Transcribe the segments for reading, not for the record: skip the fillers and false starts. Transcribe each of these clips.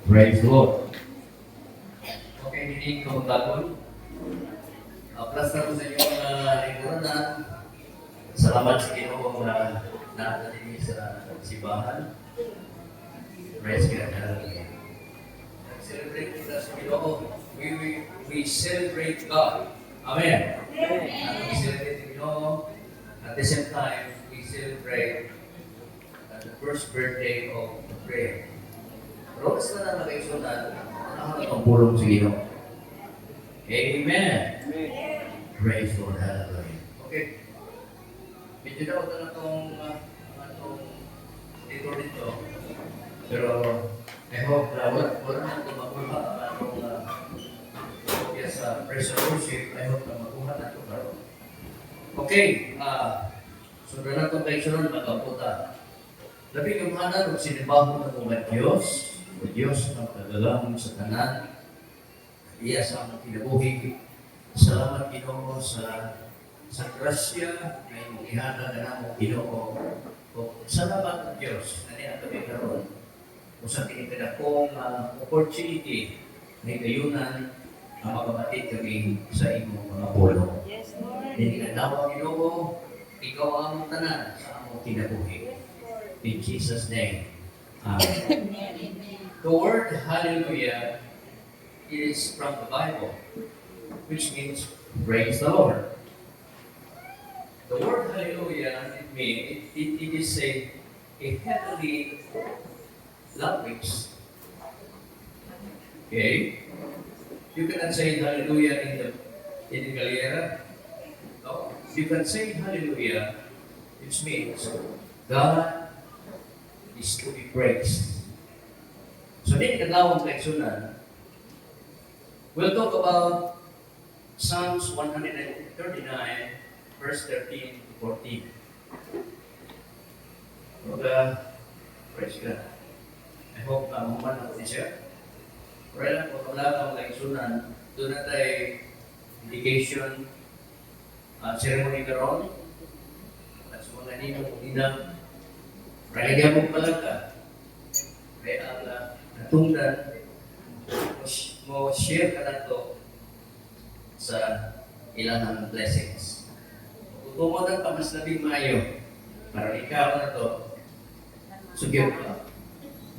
Praise the Lord. Okay, hindi ko magkakon. Plus na ko sa inyong lingkuranan. Salamat sa Ginoo na natin sa simbahan. Praise God. Hallelujah. Celebrate kita sa Ginoo. We celebrate God. Amen. We celebrate the Ginoo. At the same time, we celebrate the first birthday of prayer. Pero sa na nag-isunod, ano ang pulong sa Ginoo? Amen. Praise the Lord. Hallelujah. Okay. Medyo daw ito na itong dito. Pero I hope na wala na ito makuha itong sa praise and worship. I hope na makuha na ito. Okay. Sunod na itong kaigsunod, magkaputa. Labi kumhanan kung sinibaho na mga Diyos, o Diyos na kagalang sa tanan, iya sa among kinabuhi. Salamat Ginoo sa grasya na imong ihanda na namo Ginoo. O salamat ang Diyos na niya kami karon. Kung sa tinitadakong opportunity na ikayunan ang makabatid kami sa imong mga pulong. Yes, Lord. Hindi na daw Ginoo, ikaw ang tanan sa among kinabuhi. In Jesus' name. Amen. The word hallelujah is from the Bible, which means praise the Lord. The word hallelujah, it is a heavenly language. Okay? You cannot say hallelujah in the Galera. No? You can say hallelujah, which means God is to be praised. So, din kadlawon kay sunan, we'll talk about Psalms 139, verse 13 to 14. Praise God. I hope na maman natin siya. Pero lang po kadlawon kay sunan, doon na tayo indication, ceremony karon, at sa mga ninong-inang, kaya mo pala ka, kaya ang natungdan, mo share ka na to sa ilang blessings. Tutungo ng pamas labing Mayo, para ikaw na to, sugyo ka.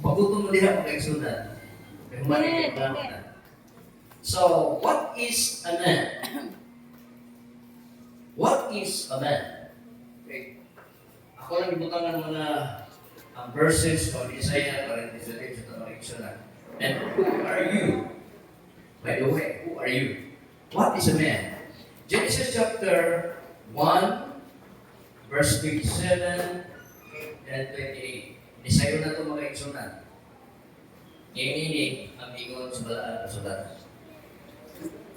Pagkutong mo diha magkagsunan, may humanig ka na. So, what is a man? What is a man? Okay. Ako lang ibutangan mga verses o Isaiah 43 sa Tamariksyonan. And who are you? By the way, who are you? What is a man? Genesis chapter 1, verse 27 and 28. Isayo na ito mga iksunan. Ini ang ingon sa balaan sa sulat.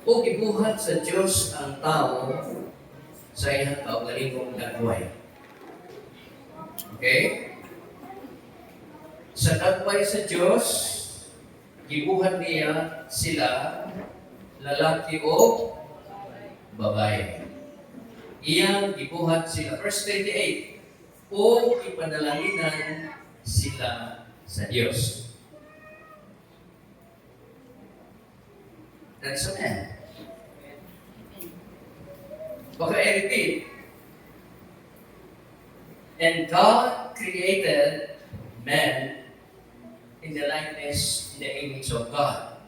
O gibuhat sa Diyos ang tao sa iyang kaugalingong dagway. Okay? Sa dagway sa Diyos, gibuhat niya sila, lalaki o babae. Iyang gibuhat sila. Verse 28, o ipanalaginan sila sa Diyos. That's a man. Baka i-repeat. And God created man in the likeness, in the image of God.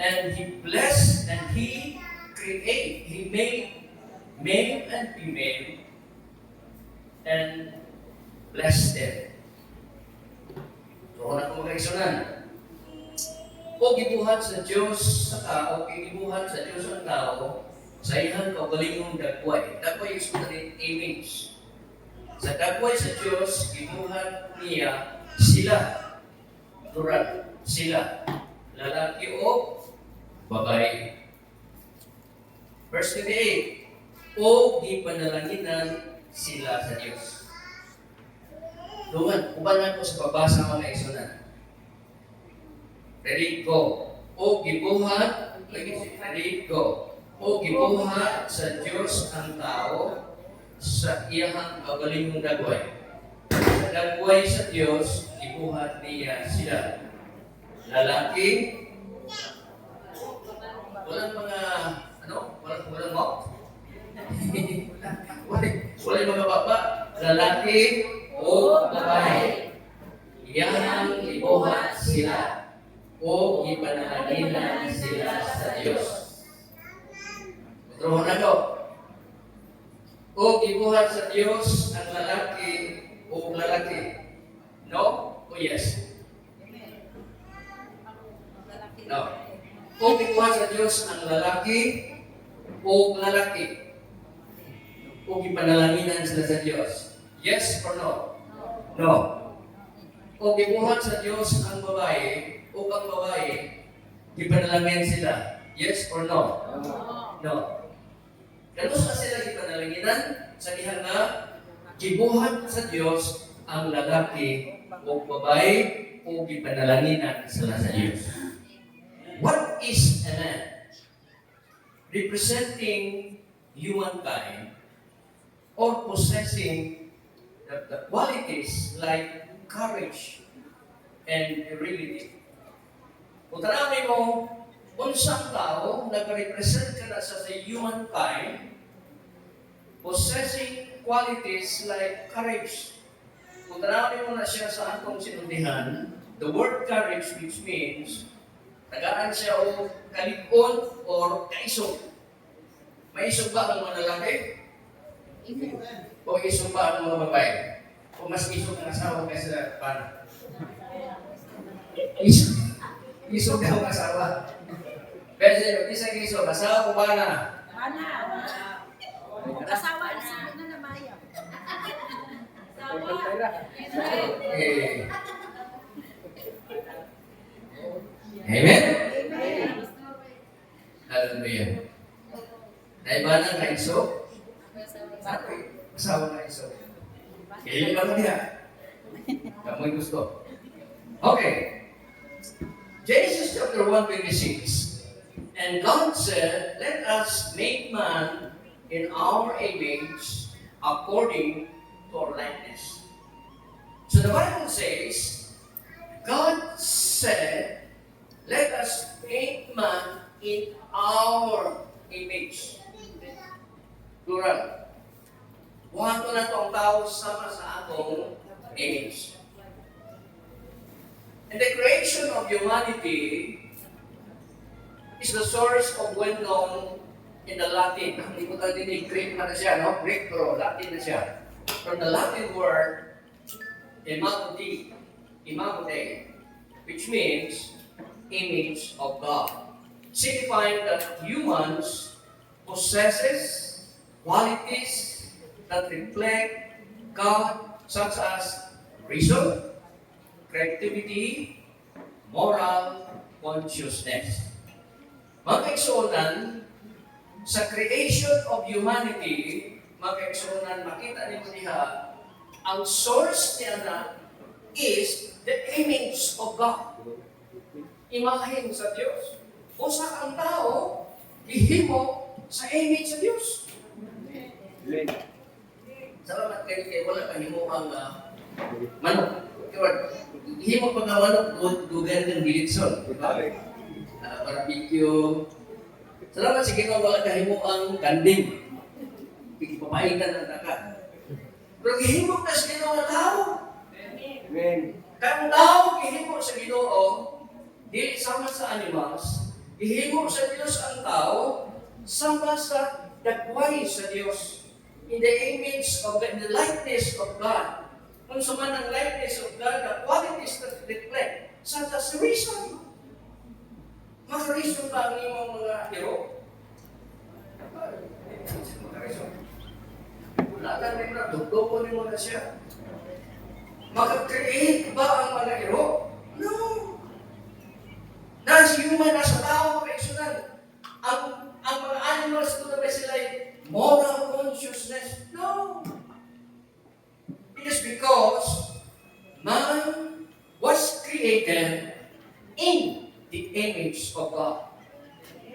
And He blessed and He made male and female and blessed them. So, na kung magkaisunan. O gibuhat sa Diyos sa tao, gibuhat sa Diyos ang tao, sa iyang kaugalingong dagway. Dagway is the image. Sa dagway sa Diyos, gibuhat niya sila. Plural, sila. Lalaki o babae. Verse 28, o gipanalanginan sila sa Diyos. Doon, ubanan ko sa babasa mga isunan. Ready, go. O gibuhat, ready, go. O gibuhat sa Diyos ang tao sa iyang kaugalingong dagway. Sa dagway sa Diyos, gibuhat niya sila. Lalaki, walang mga, walang mouth. walang mga baba, lalaki o babae. Iyang gibuhat sila o ipanalangin sila sa Diyos. Pero na to. O gibuhat sa Diyos ang lalaki o lalaki. No o yes? No. O gibuhat sa Diyos ang lalaki o lalaki. O ipanalangin sila sa Diyos. Yes or no? No. O gibuhat sa Diyos ang babae o ang babae, ipanalangin sila. Yes or no? No. Ganun sa sila ipanalanginan sa diha nga gibuhat sa Diyos ang lalaki o babae o ipanalanginan sila sa Diyos. What is a man? Representing humankind or possessing the qualities like courage and virility. Kung tanawin mo, unsang tao nag-represent ka na sa humankind possessing qualities like courage. Kung tanawin mo na siya sa atong sinundihan, the word courage which means tagaan siya o kalikon or kaisog. May isog ba ang mga lalaki? O isog ba ang mga babae? O mas isog ang asawa kaysa paano? Isog daw ang asawa. Pero isang isog, asawa ko ba na? Asawa, isip na na Maya. Amen? Hallelujah. Naibanan na isog? Asawa na isog. Kailan ka mo niya? Kamoy gusto. Okay. Genesis chapter 1:26. And God said, let us make man in our image according to our likeness. So the Bible says, God said, let us make man in our image. Plural. Buhato na itong tao sama sa atong image. And the creation of humanity is the source of well-known in the Latin. Hindi ko tayo din Greek na siya, no? Greek, pero Latin na siya. From the Latin word, imago Dei, which means image of God, signifying that humans possesses qualities that reflect God, such as reason, creativity, moral consciousness. Mga kaigsuonan, sa creation of humanity, mga kaigsuonan, makita niyo niya, ang source niya na is the image of God. Imahin sa Diyos. O sa ang tao, ihimo sa image sa Diyos. Salamat kayo, wala kahimo ang manok. Himo pa nga manok, lugar ng Bilitson. Barbecue. Salamat sa Ginoo, wala kahimo ang kanding. Ipapaitan ng takat. Pero gihimo na sa Ginoo ang tao. Amen. Kang tao, gihimo sa Ginoo, dili sama sa animals, gihimo sa Diyos ang tao, sama sa dagway sa Diyos. In the image of God, in the likeness of God. Kung suman ang likeness of God, the qualities that reflect, such as reason. Mag-reason ba ang imong mga hero? Mag-reason. Wala ka rin na, dugdugon mo na siya. Mag-create ba ang mga hero? No. Nasa human, nasa tao, mag-reasonan. Ang mga animals ko na ba sila moral consciousness? No. It is because man was created in the image of God.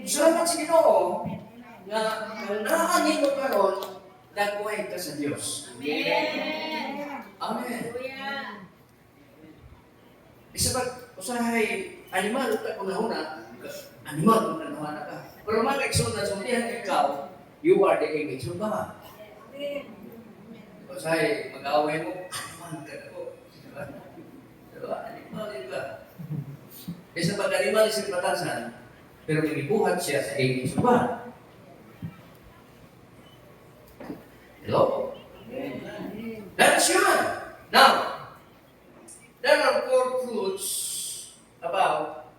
Salamat sa Ginoo na naanin mo karon dagway ka sa Diyos. Amen. Amen. Isa ba, usahay, animal, una-una, animal, una-una ka. Pero mga kaigsunan, sumpihan ikaw, you are the image of God. Usahay, mag-away mo, animal ka na po. Diba? Diba? Animal yun ka. Isa ba, animal isang batasan, pero pinibuhat siya sa image of God. Hello? That's yun. Now, there are 4 truths about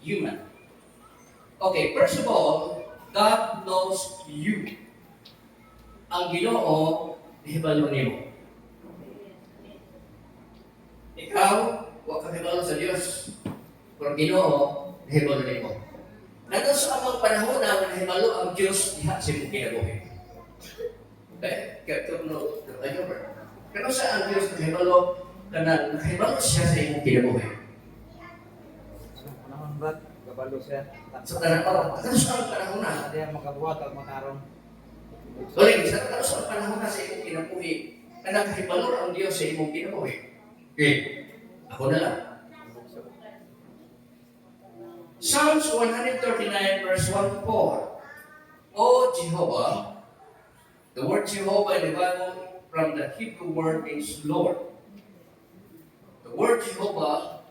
human. Okay, first of all, God knows you. Ang Ginoo, hibalo nimo. Ikaw, huwag ka hibalo sa Diyos. Pero Ginoo, hibalo nimo. Nato sa amang panahon na nahibalo ang Diyos, diha sa imong kinabuhi. Okay? Kaya ayun ba? Pero sa ang Diyos nahibalo, nahibalo siya sa imong kinabuhi. Panahon ba't kabalo siya? Sa tanang sa ang panahon na. Hindi ang makabuhat at makaroon. Ulit, sa ang panahon na sa imong kinabuhi, na nakahibalo ang Diyos sa imong kinabuhi. Okay, ako na lang. Psalms 139 verse 1 to 4. O Jehovah, the word Jehovah in the Bible from the Hebrew word means Lord. The word Jehovah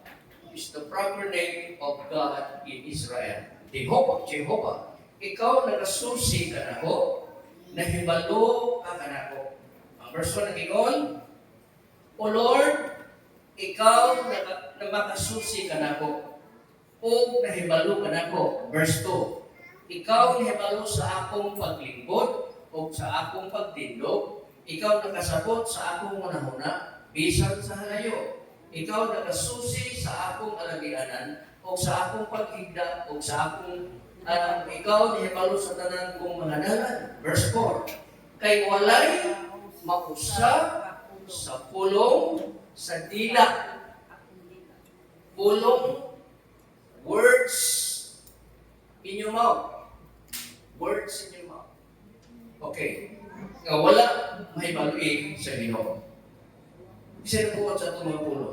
is the proper name of God in Israel. Jehovah, ikaw nagasusi ka na ko, nahibalo ka na ko. Ang verse 1 nagingon, O Lord, ikaw nagmakasusi ka na ko, o nahibalo ka na ko. Verse 2, ikaw nahibalo sa akong paglingkod, o sa akong pagtindog, ikaw nakasabot sa akong unahuna, bisan sa halayo. Ikaw nakasusi sa akong alagianan, o sa akong paghigda, o sa akong ikaw nahibalo sa tanan kong mga dalan. Verse 4, kay walay mausap sa pulong sa dila. Pulong, words in your mouth. Words in your mouth. Okay. Nga wala mahibaluin sa Ginoo. Isa na po sa itong mga pulo.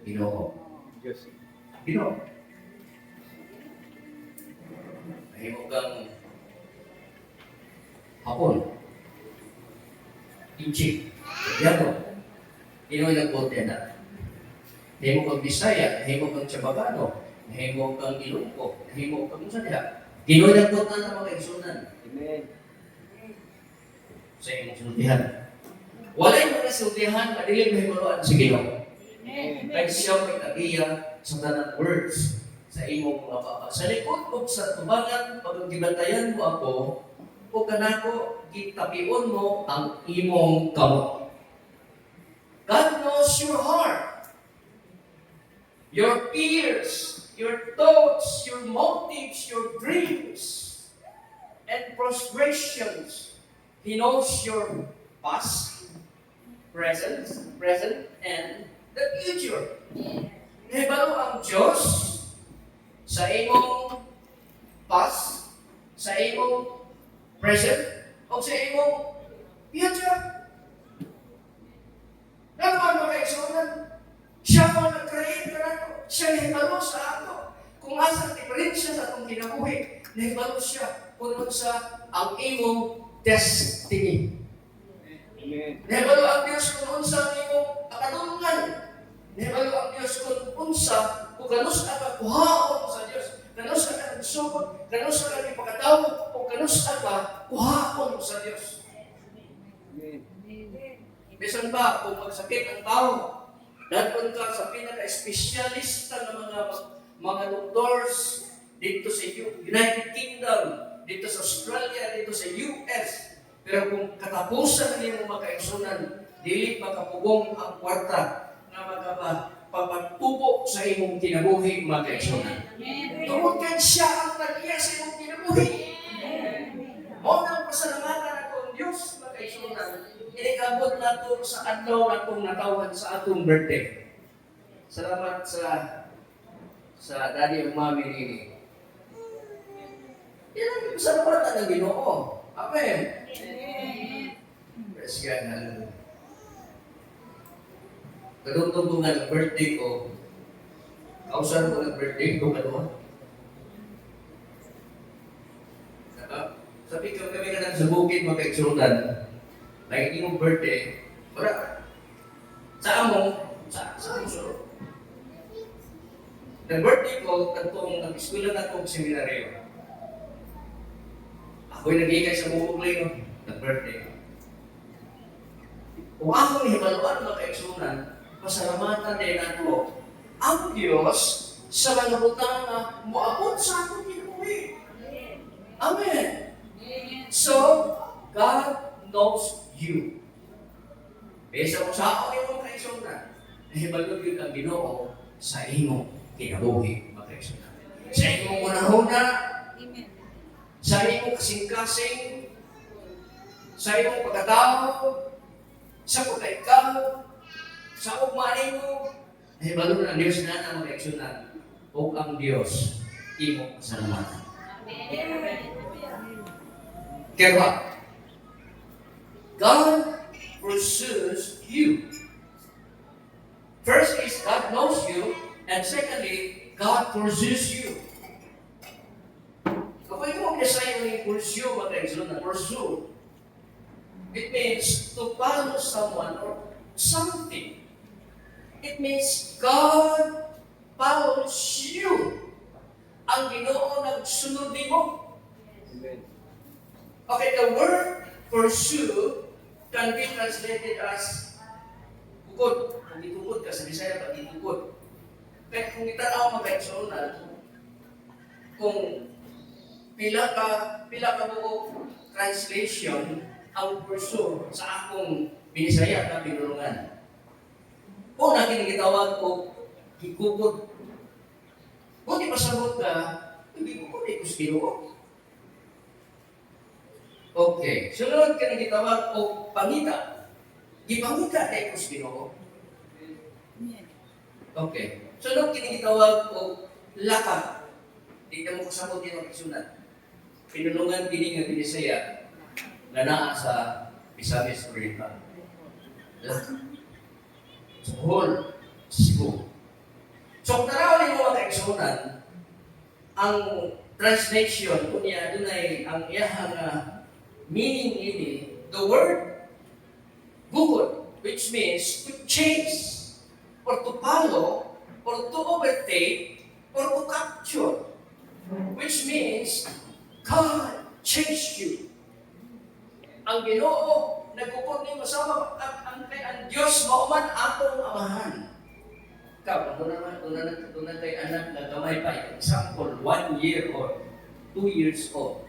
Ginoo. Diyos. Ginoo. Nahimog kang hapon. Inchik. Yano. Ginoo yung konti na. Nahimog kang Bisaya. Nahimog kang Chabacano. Nahimog kang Ilonggo. Nahimog kang Sadya. Ginoo yung konti na mga kaigsunan. Amen. Sa iyong sultihan. Walay mga sultihan, madilim na himuloan si Ginoo. Kaya siya may tagiya sa tanang words sa imong mga baba. Sa likod o sa tubangan, pag gibantayan mo ako, o kanako, gitapion mo ang imong kamot. God knows your heart, your fears, your thoughts, your motives, your dreams, and frustrations. He knows your past, present, and the future. Nahibalo ang Diyos sa imong past, sa imong present, o sa imong future. Naman mga kaigsunan, siya mo nag-create ka na ito. Siya nahibalo sa ato. Kung asa diferensya sa atong kinabuhi, nahibalo siya kung sa ang imong destiny. Amen. Nahibalo ang Diyos kung unsa ang imong akadungan. Nahibalo ang Diyos kung unsa kung ganus ka kuhaon sa Diyos. Ganus ka nagsugod, ganus ka ipakatawag, o ganus ka kuhaon sa Diyos. Amen. Bisan ba kung magsakit ang tao, dadon ka sa pinaka-espesyalista ng mga doctors dito sa United Kingdom, dito sa Australia, dito sa US. Pero kung katapusan niyo mga kaigsunan, dili makapugong ang kwarta na magpapatubo sa imong kinabuhi mga kaigsunan. Tungod kay siya ang nag-iya sa imong kinabuhi. Mo nang pasalamatan ako ang Diyos mga kaigsunan. Inikabot na ito sa adlaw na itong natawan sa atong birthday. Salamat sa daddy and mommy nini. Yan ang pasalamatan ng Ginoo. Amen. Praise God. Hallelujah. Kadungtong ko nga birthday ko, kausan ko ng birthday ko, ano? Sabi ko kami na sa bukid magkaigsunan, like hindi mo birthday, wala. Sa among suro. Nag-birthday ko, kantong nag-eskwela na akong seminaryo. Ako'y nag-ikay sa bukuklay, no? Nag-birthday. Kung ako may himaluan mga kaigsunan, pasalamatan din ako ang Diyos sa mga butang na muabot sa akong kinuwi. Amen. So, God knows you. Besa mo sa ako yung mga kaigsunan, nahibalog yun ang Ginoo sa imong kinabuhi, mga kaigsunan. Sa imong unahuna, sa imong kasing-kasing, sa imong pagkatao, sa pagkaikaw, sa ugmanin mo, nahibalog na ang Diyos na ang mga kaigsunan o ang Diyos imong pasalamatan. Kaya ba? God pursues you. First is God knows you, and secondly, God pursues you. Kapag mo kaya yung pursue, mga kaigsunan, pursue, it means to follow someone or something. It means God follows you. Ang Ginoo nagsunod mo. Amen. Okay, the word pursue can be translated as bukod. Kung itukod ka sa Bisaya, pag itukod. Kaya kung itanaw magkaigsunan, kung pila ka buo translation ang pursue sa akong Binisaya na pinulungan. Una kinigitawag ko, hikukod. Kung di pasabot ka, hindi ko ikus Ginoo. Okay. Sunod kinigitawag ko, pangita. Ipangita na ikus Ginoo. Okay. Sunod kinigitawag ko, lakad. Hindi ka mo kasabot din ang kasunod. Pinulungan kini nga Binisaya na naa sa Misamis Oriental. Sohol, Cebu. So, kung tarawin mo mga kaigsunan, ang translation kung niya, doon ay ang iyahang meaning ini, the word bukod, which means to chase, or to follow, or to overtake, or to capture, which means God chased you. Ang Ginoo nagpupod ni masama ang Diyos mauman atong amahan. Ikaw, kung kay anak na gamay pa, example, 1 year or 2 years old.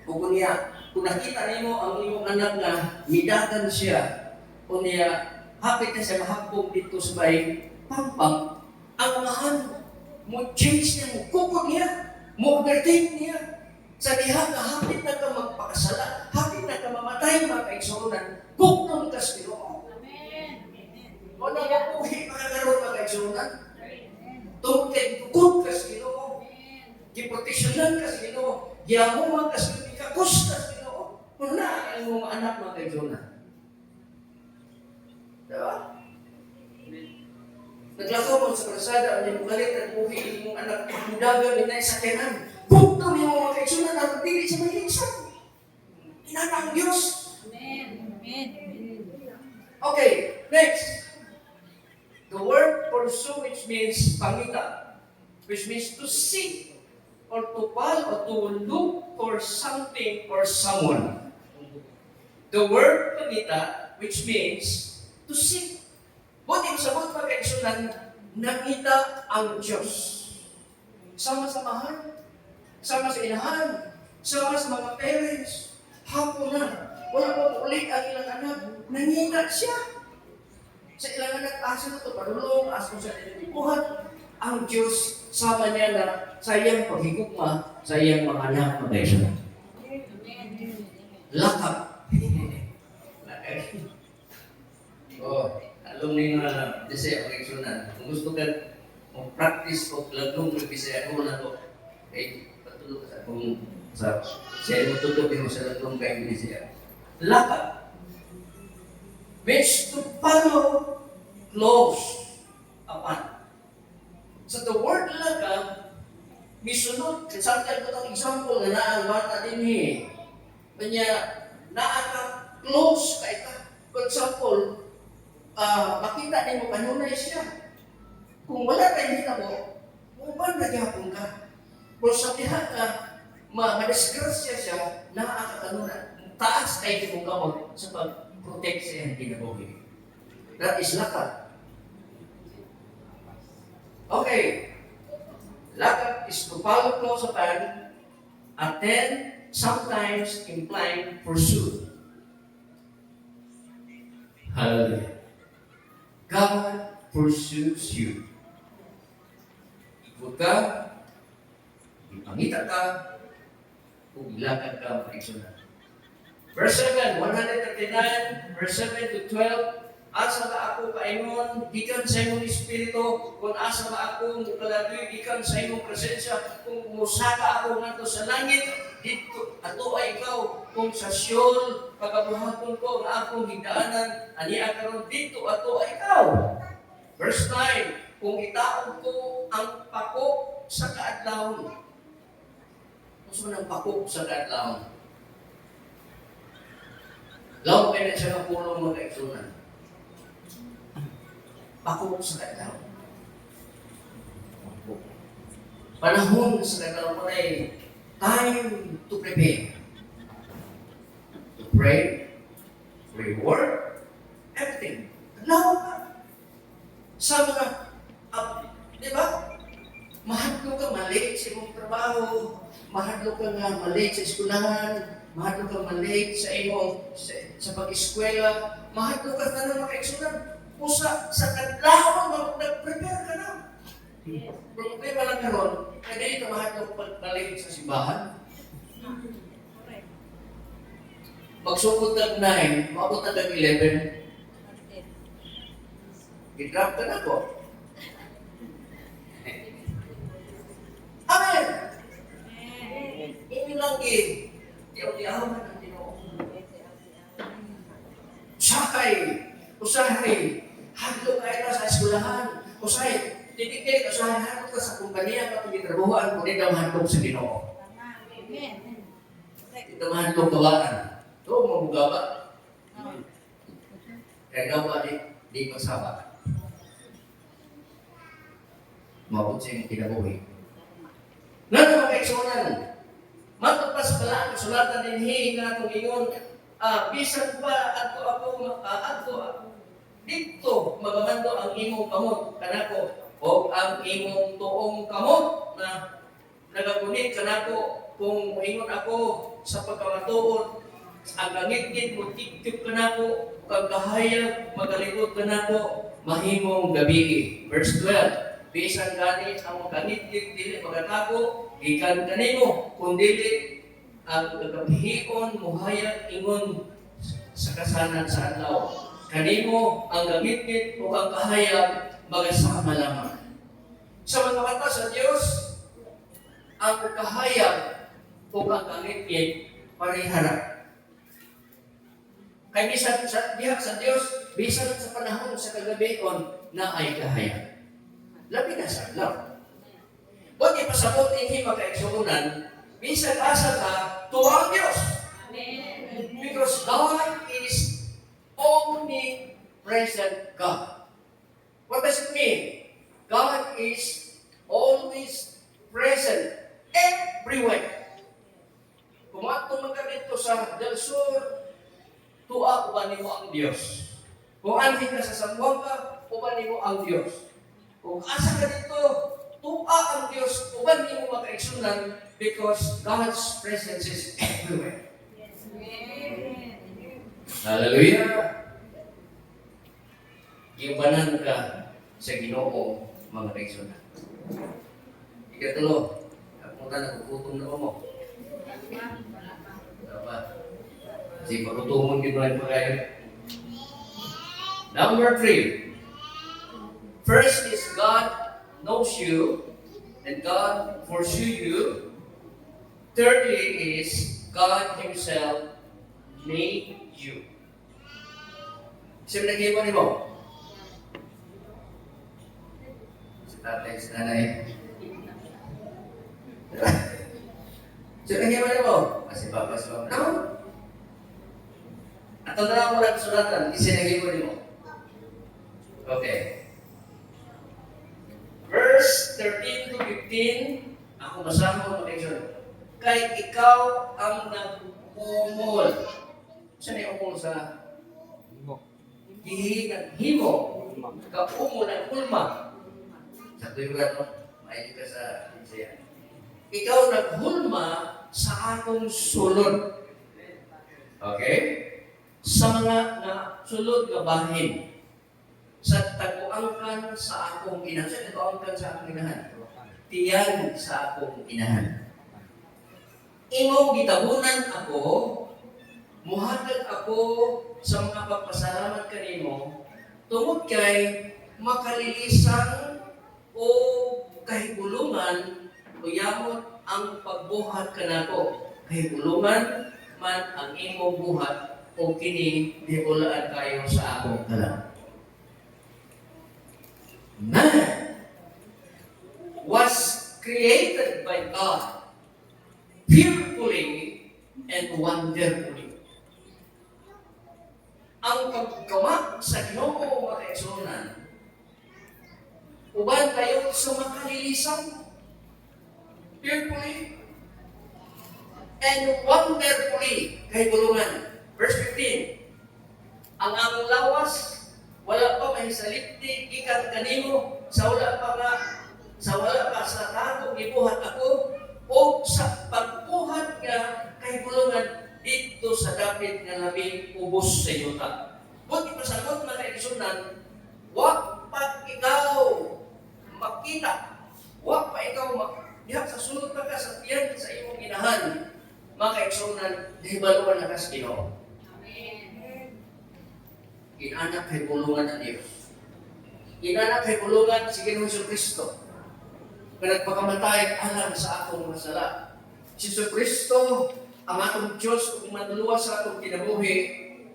Kung nakita niyo ang iyong anak na midagan siya, kung niya hapit na siya mahapong dito sa bay, pampang, ang amahan mo change niya, mo kupod niya, mo overtake niya. Sa diha ka, hapit na ka magpakasala, hapit na ka mamatay, mga kaigsunan, kukong ka sa Ginoo. O nabubuhi makakaroon, mga kaigsunan. Tungkol kay kukong ka sa Ginoo. Giproteksyonan ka sa Ginoo. Giyamuman ka sa Ginoo. Kakus ka sa Ginoo. Kung na ang mga anak, mga kaigsunan. Diba? Naglakaw mo sa krasada, ang imugalit at buhi, yung anak, mudagan, inay sa kenan. Bukto niyo mga kaigsunan at pili sa mahiligsan. Inana ang Diyos. Amen. Okay, next. The word pursue, which means pangita, which means to seek, or to follow, or to look for something or someone. The word pangita, which means to seek. Buti sabot mga kaigsunan, nakita ang Diyos. Sama-samahan, sama sa inahan, sama sa mga parents, hapon na, wala pa ulit ang ilang anak, nangita siya. Sa ilang anak, asa na ito, parulong, asa ko sa ilang ang Diyos, sama niya na sa iyang paghigugma, sa iyang mga anak, mga kaigsunan. Lakap. Alam niyo na Bisaya kaigsunan. Kung gusto ka mag-practice o lagong ng Bisaya, ano na to? Okay, patulog ka sa kung siya mo tutupin mo sa lagong kayo Bisaya. Lakad. Which to follow close upon. So the word laga, misunod, samtang ko itong example na naang bata din kanya, close ka ita. For example, makita din mo kanunay siya. Kung wala kayo kita mo, uban na gihapon ka. Kung sabihan ka, madisgrasya siya, nakakatanunan. Taas kayo mo kamot sa pag-protect sa iyang kinabuhi. That is lakad. Okay. Lakad is to follow close upon, attend, sometimes implying pursue. Hallelujah. God pursues you. Ikot ka, ipangita ka, kung ilakad ka maiksunan. Verse 7, 139, verse 7 to 12, asa ba ako kaingon, gikan sa imong espiritu, kung asa ba ako mukaladoy, gikan sa imong presensya, kung musaka ako ngadto sa langit, dito ato ay ikaw, kung sa Siol, pagabuhaton ko na akong higdaanan, aniya karon dito ato ay ikaw. Verse 9, kung itaog ko ang pako sa kaadlawon. Gusto ng pako sa kaadlawon. Law kaya na siya kapulong mga kaigsunan. Pako sa kaadlawon. Panahon sa kaadlawon mo ay time to prepare. To pray, reward, everything. Adlawon ka. Sa mga, di ba? Mahadlo ka mali sa imong trabaho, mahadlo ka nga mali sa eskwelahan, mahadlo ka mali sa imong sa pag-eskwela, mahadlo ka na makaigsunan. Usa sa kadlawon nag-prepare ka na. Problema lang karon, kaya dito mahadlo pagbalik sa simbahan. Magsugod ng 9, maabot na ng 11. I-drop ka na po. Amen! Ini lagi. Tiyaw-tiyaw na ng Ginoo. Usahay. Hadlo kayo na sa eskwelahan. Usahay. Titikit, usahay hadlo ka sa kumpanya kapag itrabuhan mo din ang hadlo sa Ginoo. Ito mahadlo kawaan. Ito, mabuga ba? Kaya gawa di masama. Mabot siya yung kinabuhi. Nga mga kaigsunan, matod pa sa balaan, sulatan din nga itong ingon, bisan pa dito magamando ang imong kamot, kanako, o ang imong tuong kamot na nagagunit kanako, kung ingon ako sa pagkamatuod, ang langit-git mo tikyop kanako, kang kahayag, magalikod kanako, mahimong gabi. Verse 12, bisan gani ang kanitlik dili magatako gikan kanimo kun dili ang nagahion muhayag ingon sa kasanan sa adlaw kanimo ang gamitit o ang kahayag magasama lamang sa mga mata sa Dios ang kahayag o ang gamitit parehara kay bisan sa diha sa Dios bisan sa panahon sa kagabion na ay kahayag. Labi na sa adlaw. Huwag ipasabot hindi makaigsuunan, minsan asa ka, tuwang Diyos. Amen. Because God is omnipresent God. What does it mean? God is always present everywhere. Kung atong magkabito sa Del Sur, tuwa uban nimo ang Diyos. Kung anhin ka sa Zamboanga, uban nimo ang Diyos. Kung asa ka dito, tuwa ang Diyos, uban niyo makaigsunan because God's presence is everywhere. Yes. Hallelujah! Iubanan ka sa Ginoo, mga kaigsunan. Ikatulo, ako na nagugutom na mo. Dapat. Kasi magutumon gino'n pa kayo. Number 3. First is God knows you and God foresees you. Thirdly is God Himself made you. Kasi nag-iwan mo. tatay, si nanay. So, nangyay mo? Kasi papa si mama. No. At ang na mo lang sulatan, isinagay mo. Okay. Verse 13 to 15, ako basahin mo protection. Kay ikaw ang nag-umol. Saan yung umol sa Mo. himo? Mo. Ka-umol ng ulma. Sa tuwing ka, mahilig ka sa Isaiah. Ikaw naghulma sa akong sulod. Okay? Sa mga sulod nga bahin. Sa taguangkan sa akong inahan. Sa taguangkan sa akong inahan. Tiyan sa akong inahan. Imong gitabunan ako, muhatag ako sa mga pagpasalamat kanimo, tungod kay makalilisan o kahigulungan o yamot ang pagbuhat kanako. Kahigulungan man ang imong buhat o kini diulaan kayo sa akong kalam. Man was created by God fearfully and wonderfully. Ang paggawa sa Ginoo mga kaigsunan, uban kayo sa makalilisan, fearfully and wonderfully, kahigulungan. Verse 15, ang among lawas, wala pa may salipti, ikan kanimo, sa wala pa sa takong ibuhat ako, o sa pagbuhat nga kahigulungan dito sa dapit nga labing ubos sa yuta. Kung ipasagot na kaigsunan, wag pa ikaw makita, wag pa ikaw diha sa sulod pa ka sa tiyan sa imong inahan, mga kaigsunan, dihibaluan na ka sa Ginoo. Inanak kay bulungan ng Diyos. Inanak kay bulungan si Ginoong Kristo. Kaya nagpakamatay alam sa akong mga sala. Si Kristo, ang atong Diyos, kung manuluwa sa atong kinabuhi,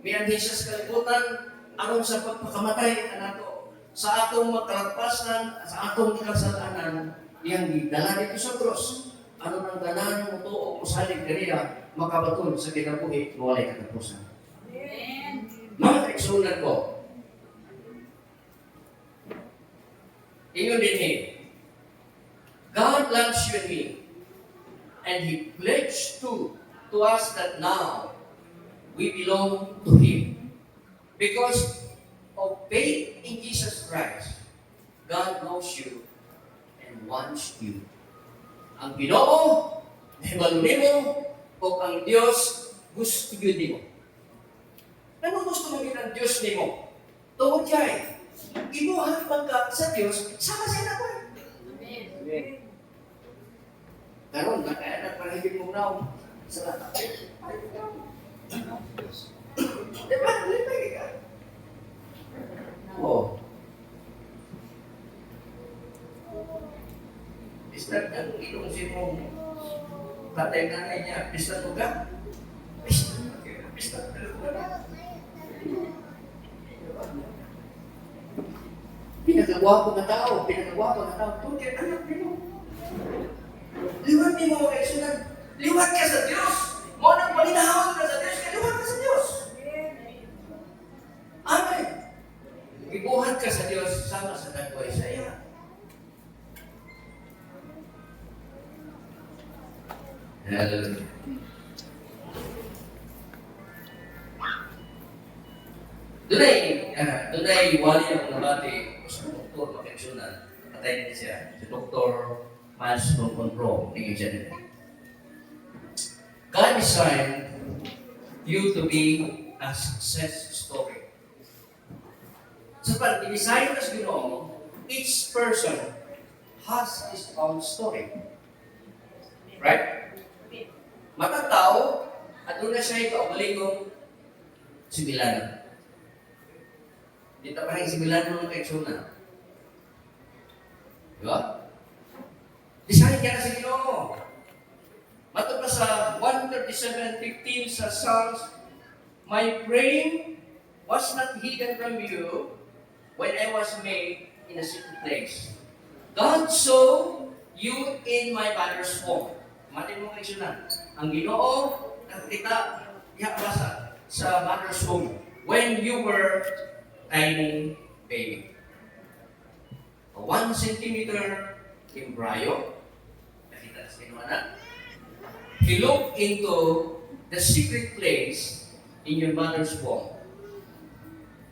may anhin siya sa kalibutan, aron sa pagpakamatay anato, sa atong makalagpasan, sa atong kasalanan, iyang gidala dito sa cross. Ano nang tanan mo to o kusalig kanila, makabaton sa kinabuhi, walay katapusan. Mga kaigsunan ko, ingon din God loves you and me, and He pledged to us that now we belong to Him. Because of faith in Jesus Christ, God knows you and wants you. Ang Ginoo, nahibalo nimo, o ang Diyos, gusto yun nimo. Ano gusto mo yun ang Diyos nimo? Tungod kay, ibuhat man ka sa Diyos, sama siya na ko. Amen. Karon nakaanak para hindi mo naw sa lahat. Diba? Lipay ka. Oo. Bistan ang ilong si mo. Tatay nanay niya, bistan mo ka? Bistan. Bistan. Pinagagwapo na tao. Tungkol anak mo. Liwat ni mo kaigsunan. Liwat ka sa Diyos. Mo nang palinahon ka sa Diyos, liwat ka sa Diyos. Amen. Ibuhat ka sa Diyos sama sa dagway sa iya. Hallelujah. Dunay wali ang nabati sa doktor makaigsunan. Patay din siya. Si Dr. Miles Control, God designed you to be a success story. So, pag i-design as Ginoo, each person has his own story. Right? Matatao, at doon na siya ikaw similanan. Dito pa rin similanan ng kaigsunan. Diba? Design ka na sa Ginoo. Matapos sa 137:15 sa Psalms, my praying was not hidden from you when I was made in a secret place. God saw you in my mother's womb. Mati mo kayo na. Ang Ginoo nakita yakbasa sa mother's womb when you were tiny baby. A 1 centimeter embryo. Nakita sa Ginoo na. He looked into the secret place in your mother's womb.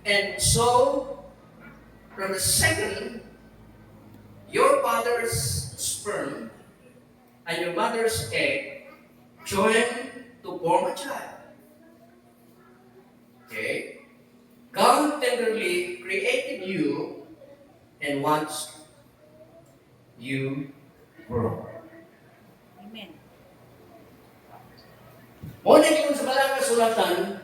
And so, from the second, your father's sperm and your mother's egg joined to form a child. Okay? God tenderly created you and wants you grow. Amen. Muna yung sa malang kasulatan,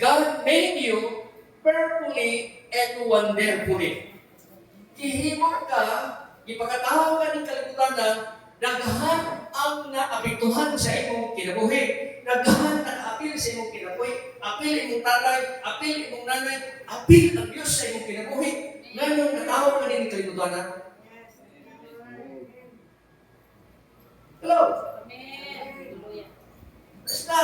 God made you perfectly and wonderfully. Ihimo ka, ipakataho ka ng kalibutan na daghan ang naapektuhan sa imong kinabuhi. Daghan ang apil sa imong kinabuhi. Apil imong tatay, apil imong nanay, apil ang Diyos sa imong kinabuhi. Ngayon, nataho ka din ng kalibutan na. Hello? Basta,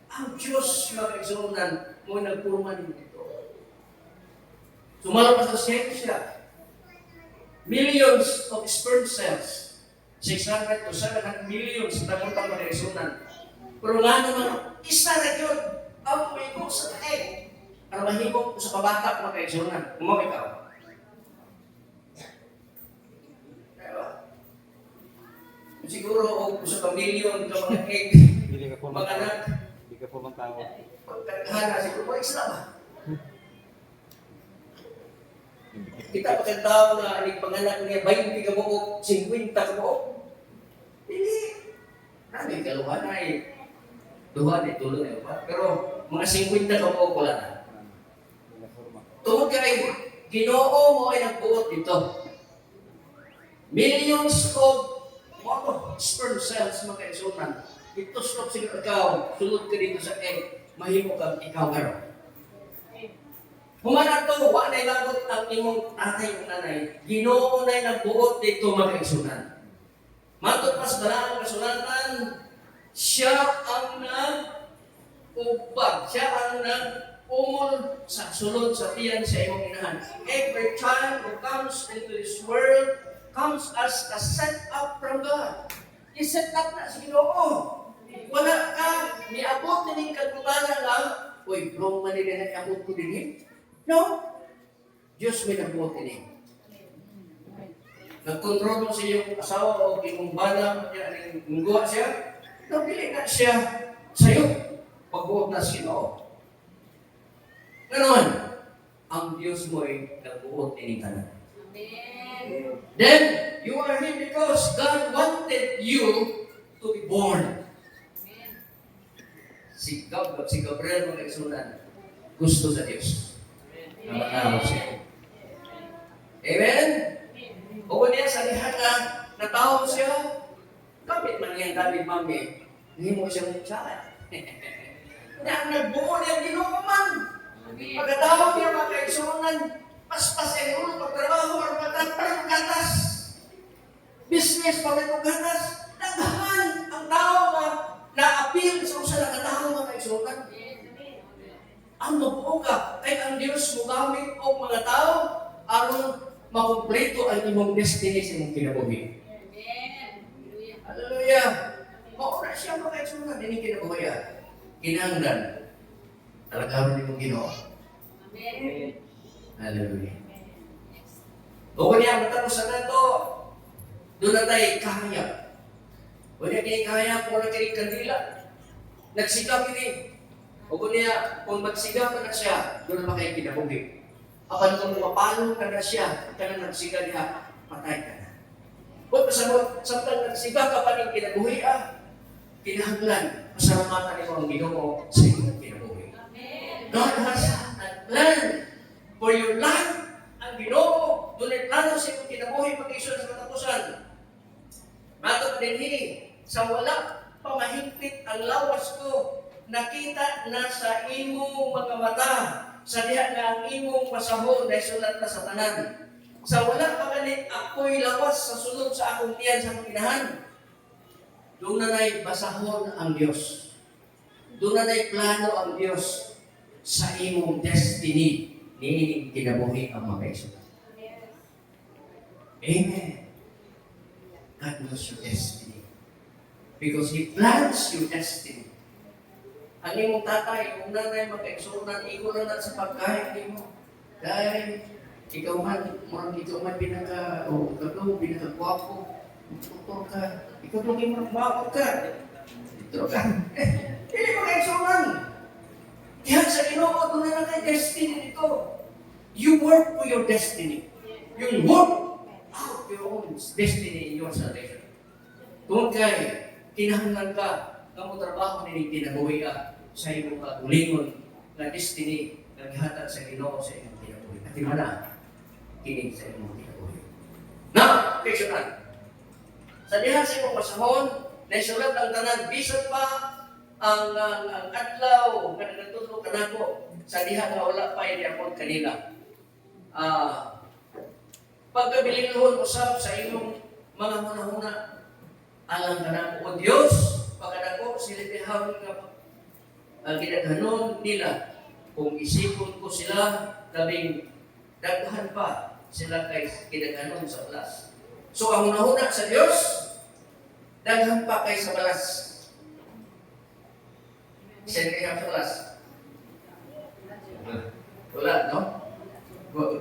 ang Diyos mag-exonan mo nagpurman dito. Sumalo pa sa siyensya. Millions of sperm cells, 600 to 700 millions sa tagutang mag-exonan. Pero nga naman, isa na yun ang mahimok sa egg. Ang mahimok sa pabata mag-exonan. Kumamay ka. Siguro o sa pamilyon ka mga egg, mga anak, Hindi ka po tao. pagkakahana, siguro pa isla ba? Kita pa kang tao na aning panganak niya, 20 ka mo, 50 ka mo. Hindi. Nami kaluhan na eh. Duha ni tulo na ba? Pero mga 50 ka mo, wala na. Tungkol kay Ginoo mo ay nagbuot dito. Millions of sperm cells mga kaisunan. Ito stop siguro ikaw, sulod ka dito sa egg, mahimo kang ikaw karon. Humana to, wa na ilagot ang imong tatay o nanay. Ginoo na nagbuot dito mga kaisunan. Matod pas balang kasulatan, siya ang nag-ubag, siya ang nag-umol sa sulod sa tiyan sa imong inahan. Every child who comes into this world comes as a set up from God. I-set up na sa Ginoo. Wala ka, niabot na ning kagutana lang, uy, wrong man nila nag-abot ko din. No? Diyos may nagbuot din. Nagkontrol mo sa iyong asawa o imong bala, nungguha siya, nabili na siya sa'yo. Pagbuot na sa Ginoo. Ngayon, ang Diyos mo ay nagbuot din tanan. Then, you are here because God wanted you to be born. Si Gabriel mga isunan, gusto sa Diyos. Na matawag siya. Amen? O niya sa lihat na natawag siya, kapit man yan David mami, hindi mo siyang tsaka. Na nagbuo niya Ginoo man. Pagkatawag niya mga kaisunan, paspas ay ulo, pagtrabaho, or pagkatas, business, pagkatas, naghahan ang tao na na-appeal sa usa na katao mga kaisunan. Ang mabuo ka, kay ang Diyos mo gamit o mga tao, aron makumpleto ang imong destiny sa imong kinabuhi. Hallelujah! Mauna siya mga kaisunan, hindi kinabuhi. Kinahanglan, talaga rin imong Ginoo. Hallelujah. O niya, matapos na ito, doon na tayo kaya. O niya, kaya kung wala kayo kandila. Nagsigap ini. O niya, kung magsigap na siya, doon na kayo kinabuhi. Apan kung mapalo ka na siya, kaya nagsiga niya, patay ka na. Huwag pasabot, samtang nagsiga ka pa rin kinabuhi, kinahanglan, pasalamatan niyo ang Ginoo sa inyong kinabuhi. God has a plan for your life. Ang Ginoo, doon ay plano sa iyong kinabuhi pag-isun sa katapusan. Matod din sa wala pamahigpit ang lawas ko, nakita na sa imong mga mata, sa diha nga ang imong pasahon na sulat na sa tanan. Sa wala pa ganit ako'y lawas sa sulod sa akong tiyan sa akong inahan. Doon na na'y basahon ang Diyos. Doon na na'y plano ang Diyos sa imong destiny ni kinabuhi ang mga isulat. Amen. God knows your destiny. Because He plans your destiny. Ang imong tatay, kung nanay magkaigsunan, ikaw na sa pagkain mo. Dahil ikaw man pinaka, o ikaw pinaka-gwapo, tutor ka, ikaw lang yung makakot ka. Ito ka. Hindi magkaigsunan. Diyan sa Ginoo, doon na kay destiny nito. You work for your destiny. You work out your own destiny in your salvation. Doon kay, kinahanglan ka, ang trabaho ni kinabuhi ka sa iyong kagulingon na destiny na gihatag sa Ginoo sa iyong kinabuhi. At imana, kinig sa iyong kinabuhi. Now, question. Sa diha sa iyong pasahon, naisulat ang tanan, bisan pa ang adlaw nga nagtutulog kanako sa diha nga wala pa ini akong kanila. Pagkabilinhon usab sa iyong mga hunahuna alang kanako o Dios pagkadako sila bihawon nga ginaghanon nila kung isipon ko sila labing daghan pa sila kay ginaghanon sa balas. So ang hunahuna sa Dios daghan pa kay sa balas. Siyempre sa balas. Wala, no?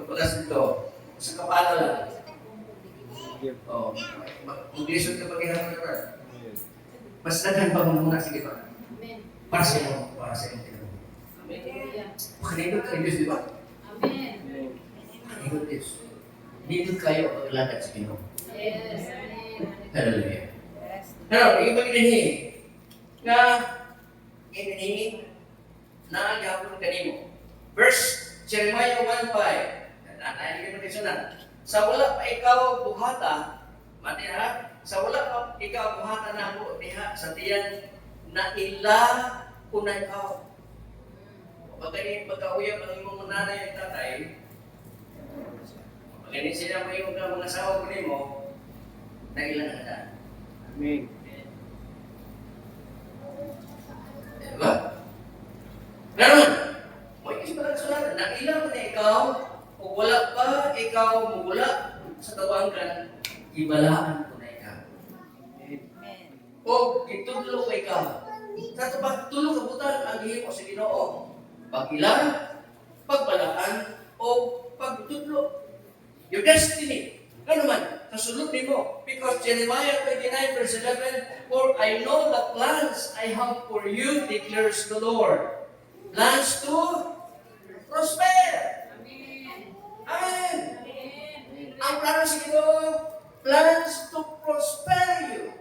Balas dito. Sa kapala lang. Oh, mag-lisod ka pag-ihapon na ba? Mas daghan pa muna, sige pa. Para sa iyo, para sa iyo. Pakinigod ka ng Diyos, di ba? Pakinigod Diyos. Dito kayo paglakad sa Ginoo. Hallelujah. Ano, ibang inanihi. Nga, inanihi, na gahapon kanimo. Verse Jeremiah 1:5. Nanay ka magkasunan. Sa wala pa ikaw buhata, mati ha? Sa wala pa ikaw buhata na ako diha sa tiyan na ila ko na ikaw. Pagka-uyab ang imong nanay at tatay, pag-ini sila mo yung mga asawa ko nimo, na ilan na na. Amen. Diba? Ganon! Mo ikis pa lang sulat, na ilan ko na ikaw, o wala pa ikaw mula sa tawangkan, ibalaan ko na ikaw. Amen. O itudlo ko ikaw. Sa pagtulog ka butan ang hihimo sa Ginoo. Pag-ilan, pagbalaan, o pagtudlo. Your destiny. Ano man, kasulod mo. Because Jeremiah 29 verse 11, for I know the plans I have for you, declares the Lord. Plans to prosper. Amen. Ang plano sa Ginoo, plans to prosper you.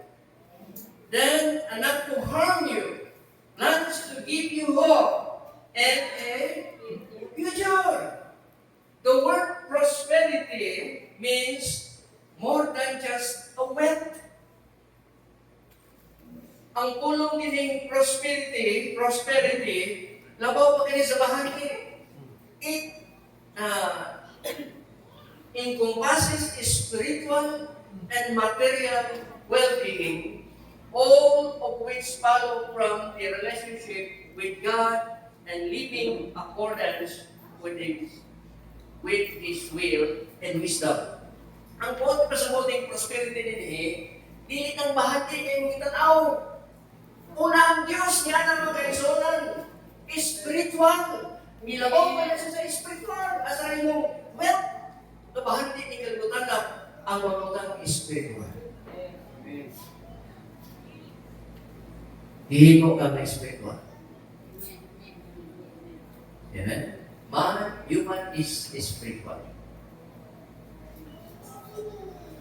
Then, not to harm you. Plans to give you hope and a future. The word prosperity means more than just a wealth. Ang pulong nining prosperity, labaw pa kini sa bahagi. It encompasses spiritual and material well-being, all of which follow from a relationship with God and living accordance with His will and wisdom. Ang buot pa sa buting prosperity nini, dili kang bahati kay mong itanaw. Una ang Diyos, niya ang mga kaisunan, spiritual. Milabaw pa na siya sa spiritual. Asa yung wealth. Bahati ni kalibutan na ang magutang spiritual. Hihimo ka na spiritual. Amen? Human is spiritual.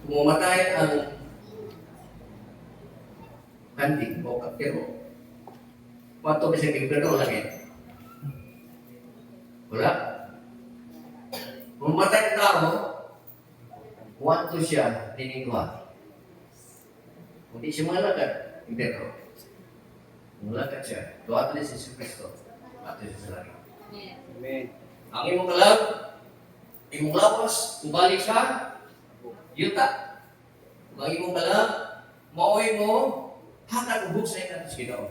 Kung mamatay ang kanting o kapiro, pato ba siya kipiro lagi? Wala. Kung mamatay ang tao, wanto siya niningwa. Kung di siya malagad, impero. Kung malagad siya, doon na si Kristo. Ato siya sa langit. Amen. Ang imong kalag, imong lawas, ubalik sa yuta. Ang imong kalag, maoy mo, hatag ubog sa ikan sa Ginoo.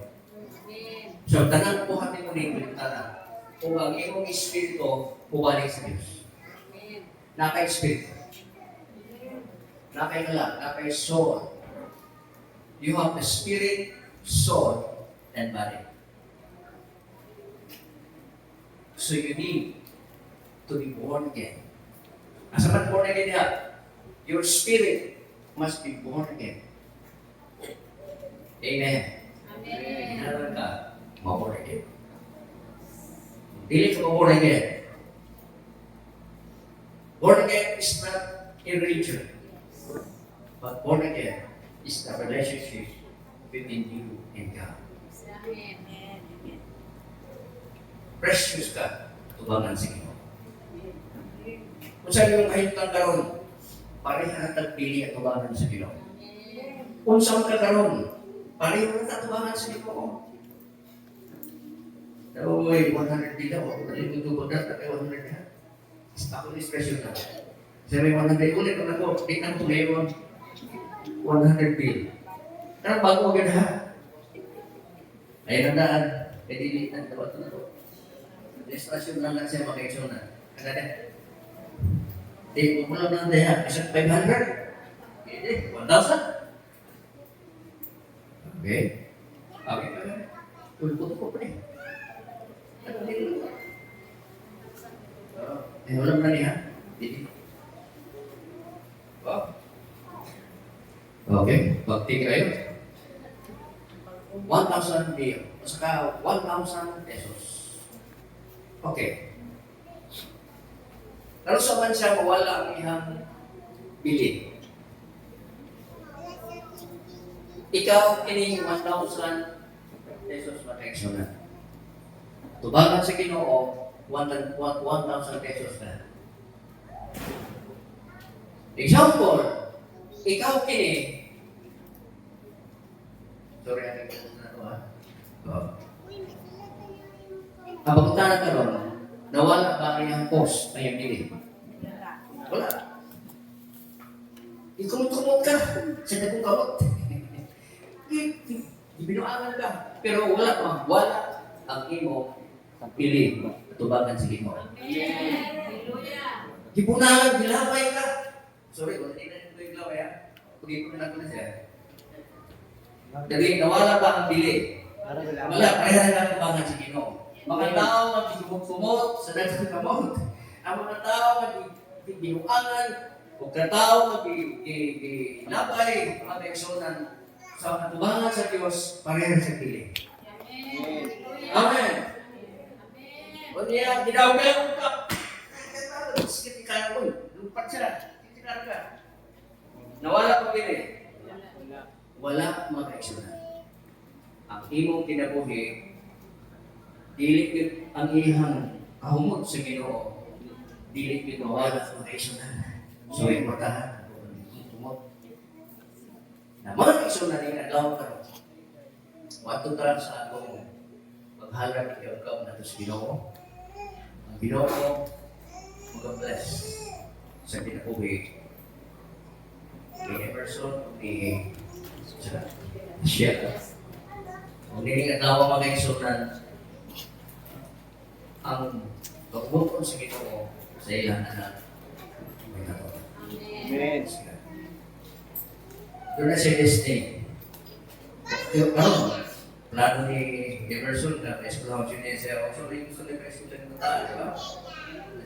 So, tanan po hati mo rin tanan. Kung ang imong espiritu, ubalik sa Diyos. Naka-espiritu. Naka-kalag, naka-soul. You have the spirit, soul, and body. So you need to be born again. Asa man born again niya? Your spirit must be born again. Amen. Hinaran ka, ma-born again. Dili ka ma-born again. Born again is not a religion, but born again is the relationship between you and God. Precious ka, tubangan sa Ginoo. Kung saan yung kahintang karon, pareha na tagpili at tubangan sa Ginoo. Kung saan ka karon, pareha na tubangan sa Ginoo. Pero may 100 din ako, nalimuto ko na, tayo 100 na. Ako ni special na. Kasi may 100 ulit kung ako, di na ito ngayon. 100 bill. Karena bago agad ha. Ayun ang daan. E di na dapat na ito. Destasyon lang lang siya makaisyon na. Ano na? Di mo lang lang daya. Isang 500. Hindi, 1,000. Okay. Okay pa yan. Tulpo ko pa eh. Ano nila? Walang na niya. Hindi. Wow. Okay, bakti kayo. 1,000 bill. Saka 1,000 pesos. Okay. Pero sa man siya mawala ang ihang bili. Ikaw kining 1,000 pesos protection na. Tubangan sa Ginoo, 1,000 pesos na. Example, ikaw kini. Sorry, ating ito na ito ha. Kapag na karon, nawala ba ang iyang post na yung dili? Wala. Ikumot-kumot ka. Sa nagong kamot. Ibinuangan ka. Pero wala pa. Wala ang imo pili. Tubangan sa imo. Gipunahan, gilaway ka. Sorry, wala din na ito yung gilaway ha. Pag-ipon na ko na siya. Dali, nawala ba ang bili? Wala, kaya lang tubangan sa imo. Mga tao magigumot-kumot sa dagang kamot. Ang mga tao magiginuangan, o katao magigilabay, mga personan sa katubangan sa Diyos, pareha sa pili. Amen. O niya, ginaw-gaw ka. Kitikala ko, lupat siya. Kitikala ka. Nawala pa pili. Wala mga personan. Ang imong kinabuhi, dili ang ihang kahumot sa Ginoo, dili mawala sa personal. So importante tumot. Na mga personal ni adlaw karon. Wato tra sa atong paghalad ikaw na sa Ginoo. Ang Ginoo mag-bless sa kinabuhi. Ni person ni siya. Kung hindi adlaw mga personal, ang pagbukod sa Ginoo sa ilang anak. Amen. Doon na siya destiny. Pero plano ni Emerson na eskwelahan siya niya siya. So, rin gusto niya eskwelahan ng taal, di ba?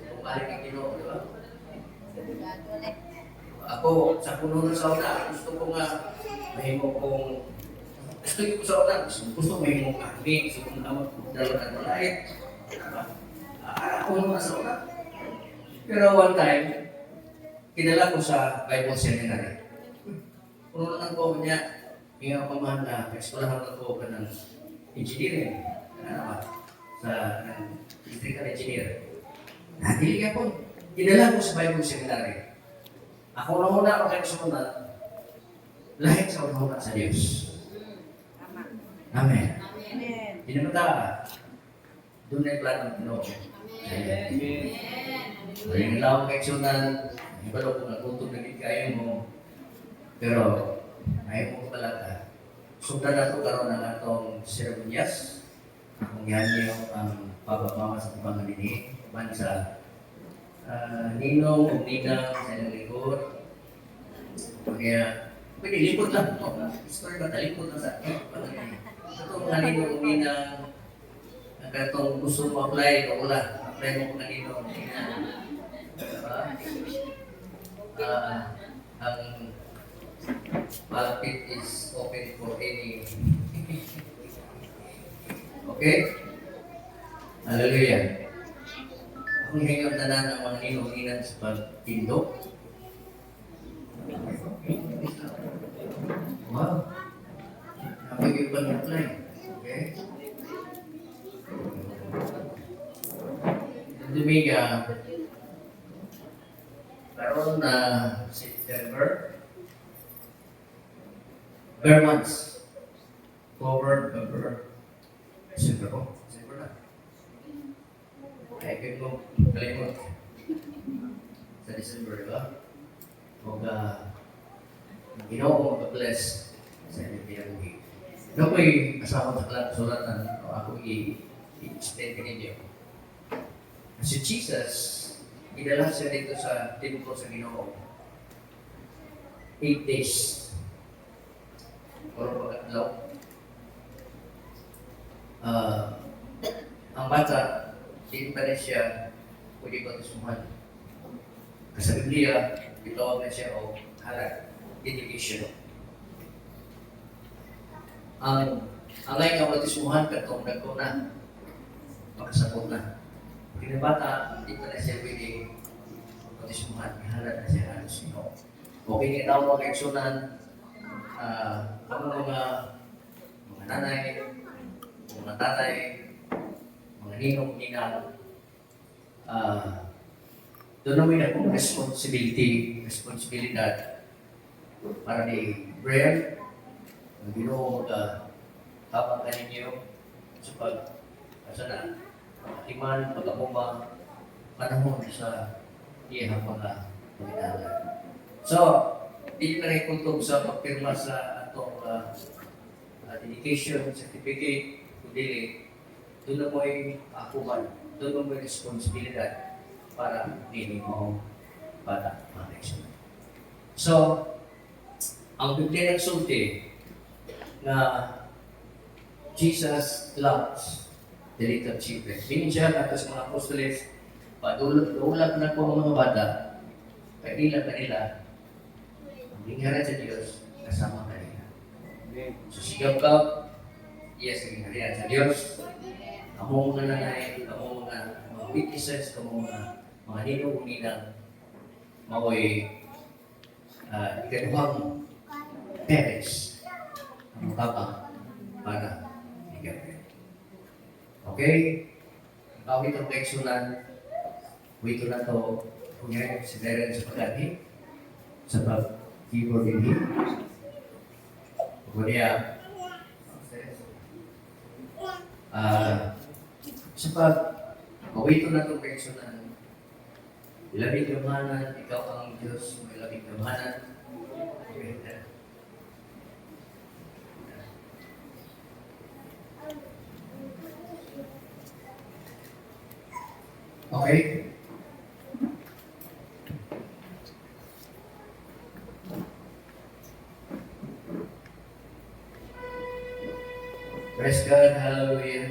Kung balik ang Ginoo, di ba? Ako, sa puno ng sauna, gusto ko nga mahimo kong gusto ko sa una, gusto ko mahimo kami, gusto ko na dalawa ng malait. Ako naman sa una. Pero one time, kinala ko sa Bible Seminary. Puno lang ko niya, hinga ko man na eskwelahan ako ka ng engineering. Sa electrical engineer. Nahili ako. Kinala ko sa Bible Seminary. Ako na muna ako kayo sa una. Lahit sa una sa Diyos. Amen. Amen. Pinamata ka. Doon na yung plano ng Ginoo. Amen. Amen. Kaya nalaw kay Sunan, ibalo kung nagutog na kayo mo. Pero, ayaw mo pala ka. Sundan na ito karoon ng atong seremonyas. Kung yan yung pagpapama sa mga nini. Man sa ninong, ninang, sa ilang likod. Kaya, pwede likod lang. Story ba, talikod lang sa akin. Ito mga ninong, ninang, katong gusto mo apply, o wala, apply mo kung kanino. Ang pulpit is open for any. Okay? Hallelujah. Kung ngayon na ng mga ninong-inan sa pagtindok. Wow. Napag-iba apply. Okay? Dumiga, karoon na September, bare months, covered over December ko. December na. Ay, ko kalimot. Sa December, diba? Huwag Ginoo ko mag-bless sa inyong pinag-uwi. Ito ko'y asawa sa sulatan, ako i-extend ka ninyo. Si Jesus, idala siya dito sa templo sa Ginoo. 8 days. Pero pagkatlaw. Ang bata, hindi pa rin siya pwede patusumuhan. Sa Biblia, itawag na siya o halal, dedication. Ang ngay nga patusumuhan katong nagko na, makasabot na. Pinabata, hindi pa na siya pwede patismuhan, ihalad na siya halos ino. Okay nga daw mga kaiksunan, mga nanay, mga tatay, mga ninong, ninang, doon naman akong responsibilidad para ni Brian, ang Ginoo habang kaninyo sa pag-asana. Iman, pag-amuma, panahon sa iyang mga pagkakalan. So, hindi na rin kuntog sa pagpirma sa atong dedication, certificate, kundi doon na mo ay akuman, doon na mo ay responsibilidad para hindi mo bata mga kaisyon. So, ang Biblia nagsulti na Jesus loves the little children. Minsan, atas mga apostoles, padulog na po ang mga bata, kanila, ang lingharan sa Diyos, kasama kanila. So, sigaw ka, yes, ang lingharan sa Diyos, among mga nanay, among mga witnesses, among mga ninong-ninang, mao'y ikaduhang parents, ang baba para ikaduhang. Okay? Kawit ang teksunan, wito na to, kunyari, si Darren sa pagkati, sa pag-keyboard din. Kunya, sa pag-kawito na to teksunan, ilabing kamahanan, ikaw ang Diyos, may ilabing kamahanan. Okay? Praise God, hallelujah.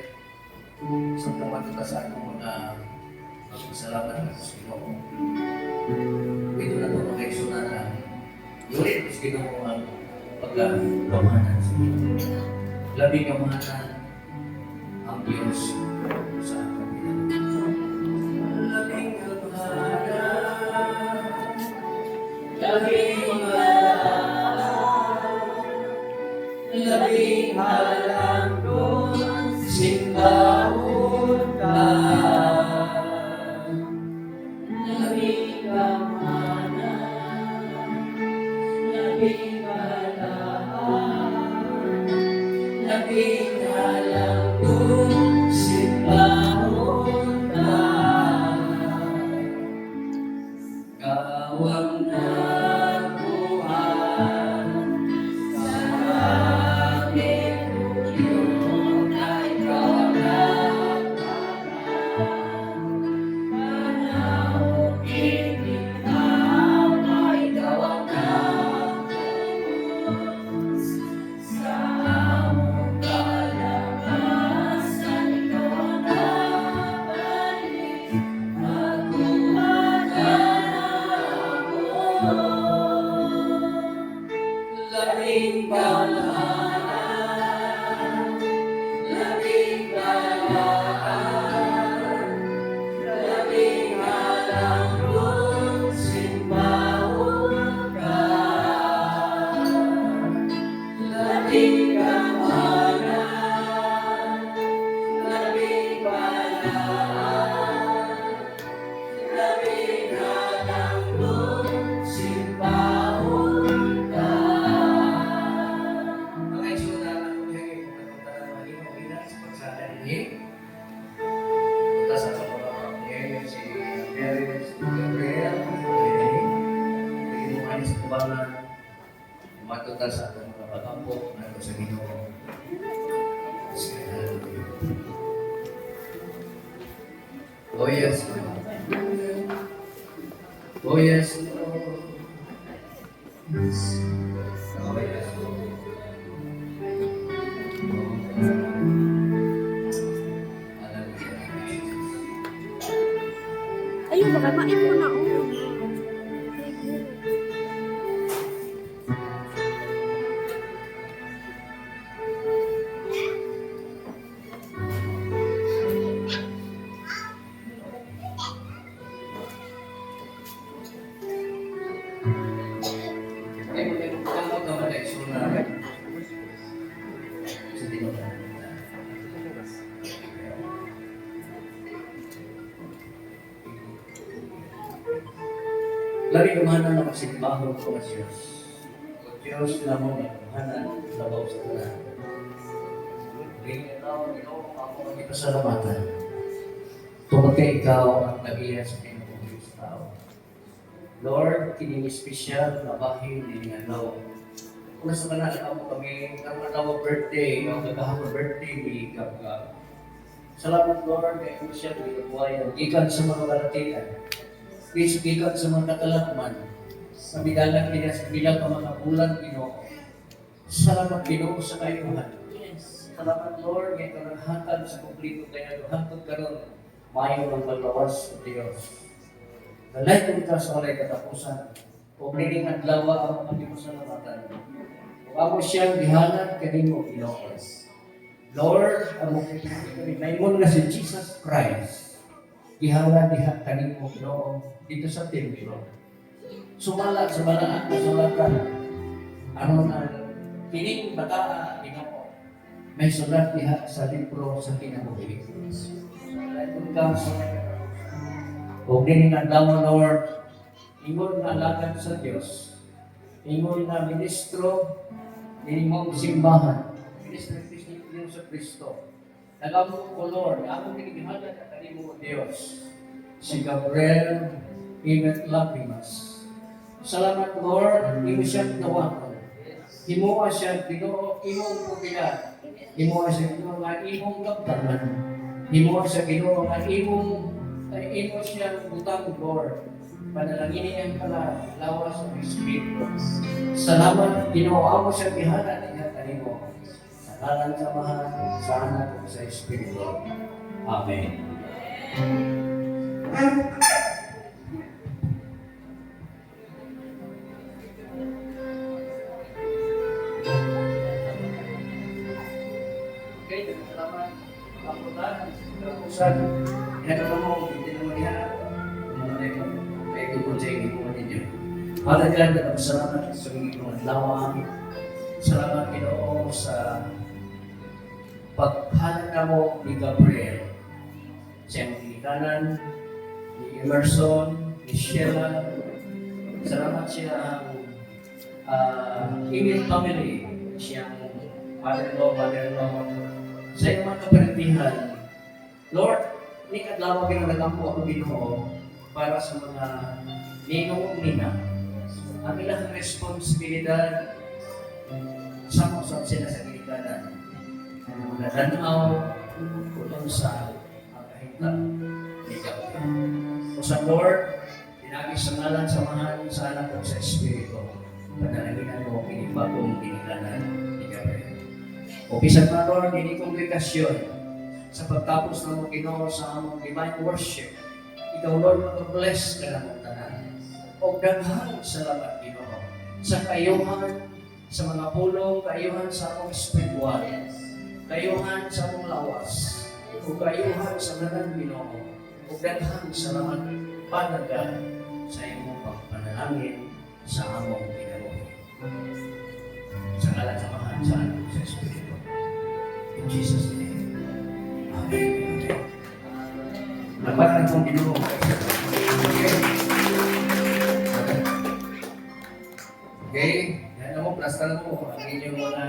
So, naman ito sa ating mga salamat na sa Ginoo. Ito na ito mga kaisunan na ulit sa Ginoo ang pagkagamanan sa Ginoo. Labing kamahanan ang Diyos sa ating labing kamahanan, labing halang doon, simbahon ka. Labing kamahanan, labing halang, labing halang doon, simbahon Kawang nabuhan sa langit, yun ay kawang panahon ibitaw ay kawang sa among kalakasan, kawang nabalik. Labing kalaan, labing kalaan, labing alam simbahon ka, labing kamanan, labing kalaan, labing alam simbahon ka. Okay, so na ako kaya maging mag-ina sa pagsada niya. Punta sa kapatid niya si Gabriel, hindi mo kanis kubangan, matuta sa atong mga pag-ampok na ito sa Ginoo. Oh yes, Lord. Oh yes, Lord. Yes. Oh yes, Lord. Ayun, baka main mo na. Lari kamahanan na magsimbaho ko sa Diyos. O Diyos na mo kamahanan sa bawat sa tanan. Hindi na ako magpasalamatan. Tungkol kay ikaw ang nagiya sa Pinoong sa tao. Lord, kining espesyal na bahin din nga law. Kung sa kanila mo kami, ang matawa birthday, ang kagahapon birthday ni Gab. Salamat Lord, kay kung siya pinagbuhayan. Ikan sa mga balatian. Ikan sa mga katalakman. Sa bidalang nila, sa bilang mga bulan, Ginoo. Salamat Ginoo sa kayuhan. Salamat Lord, kay kanaghatag sa kumplito kaya hantod karon. Mayo ng paglawas sa Diyos. Dalay kung ka sa walay katapusan. O nining adlaw ang mga salamatan. Kung ako siyang gihanan kanimo Ginoo. Lord, ang naimon nga si Jesus Christ. Gihanan diha kanimo Ginoo dito sa templo. Sumala sa balaan kasulatan. Ano na kining bataa Ginoo. May sulat diha sa libro sa kinabuhi. Kung ka sa o dining adlaw Lord, ingon nga alagad sa Dios. Ingon nga ministro dining mong simbahan. Ministro sa Kristo. Nagamo ko Lord, ako kinigihanan at kanimo Dios. Si Gabriel Imet Lapimas. Salamat Lord, imo siyang tawakan. Himuha siya Ginoo imong pupilan. Himuha siya Ginoo nga imong kaptanan. Himuha siya Ginoo nga imo siyang butang Lord. Panalangin niyang pala lawas ng Espiritu. Salamat Ginoo, amo siya gihanan niya kanimo. Ngalan sa Mahal, sa Anak, sa Espiritu. Amen. Okay, salamat. Kaputan, kapusan. Yan mo, hindi naman yan. May tungkol sa inyo po ninyo. Father God, salamat sa inyong adlaw. Salamat Ginoo sa paghanan mo ni Gabriel. Siyang kanan, ni Emerson, ni Sheila. Salamat siya ang Immediate family. Siyang father-in-law, mother-in-law. Sa iyong mga kaparintihan, Lord, ni kadlaw ginagagampo ako Ginoo para sa mga ninong nina, ang ilang responsibilidad sa mga sila sa gilikanan. Nadanaw kung sa kahita ni Gabriel. O sa Lord, tinagis sa ngalan samahan sa anak ko sa Espiritu. Panalaginan mo kinipagong gilikanan ni Gabriel. O bisan na Lord, hindi kongregasyon sa pagtapos ng mga Ginoo sa among divine worship. Ikaw Lord, mag-bless ka na mong tanan. O daghang salamat Ginoo sa kayuhan, sa mga pulong, kayuhan sa among spiritual, kayuhan sa among lawas, o kayuhan sa ngalan Ginoo, o daghang salamat panagan sa imong pagpanalangin sa among kinabuhi. Sa ngalan sa mahal sa anak sa Espiritu. In Jesus' name. Amen. Labanan kong Ginoo. Okay. Okay. Yan mo, plastan mo ang inyong mga